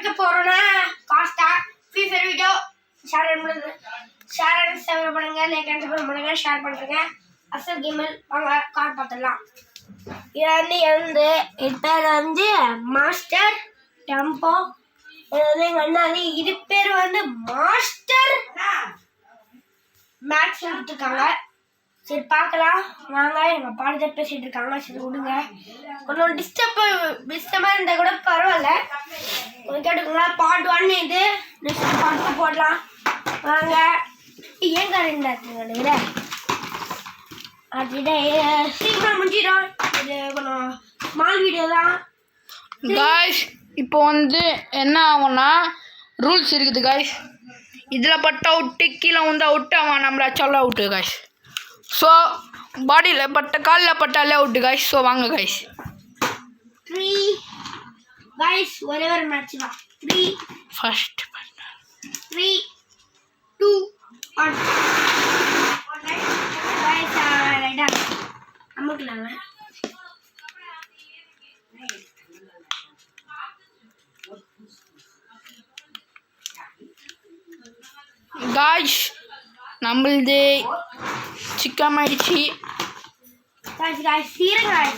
இருக்க போறோம்னா காஸ்டா free fire video share பண்ணுங்க லைக் அண்ட் சப்ஸ்கிரைப் பண்ணுங்க ஷேர் பண்ணுங்க அசல் கேமில் வாங்க கார்டு பார்த்துடலாம். இது பேர் வந்து மாஸ்டர் டெம்போ. எங்கள் அண்ணா இது பேர் வந்து மாஸ்டர் மேக்ஸ் எடுத்துருக்காங்க. சரி பார்க்கலாம் வாங்க. எங்கள் பாடத்தை பேசிகிட்டு இருக்காங்க. சரி விடுங்க. கொஞ்சம் டிஸ்டர்பாக இருந்தால் கூட பரவாயில்ல. கொஞ்சம் கேட்டுக்கோங்க. பார்ட் 1 இது. நெக்ஸ்ட் பார்ட் 2 போடலாம் வாங்க. ஏன் கரெக்டாக அது சீக்கிரம் முடிஞ்சிடும். இது கொஞ்சம் ஸ்மால் வீடியோ தான் காய்ஸ். இப்போ வந்து என்ன ஆகும்னா ரூல்ஸ் இருக்குது காய்ஸ். இதில் பட்ட அவுட்டு, கீழே வந்து அவுட்டு, அவன் நம்மளை சொல்ல அவுட்டு காய்ஸ். ஸோ பாடியில் பட்ட காலில் பட்டாலே அவுட்டு காய்ஸ். ஸோ வாங்க காய்ஸ். 3 காய்ஸ் ஒரே ஒரு மேட்ச் தான். 3 ஃபர்ஸ்ட் 3 2 1 காய்ஸ் ரைட்டா அமுக்கலாங்க. காய்ஸ் நம்மளது சிக்கன் ஆயிடுச்சு. காய்ஸ் சீரகம்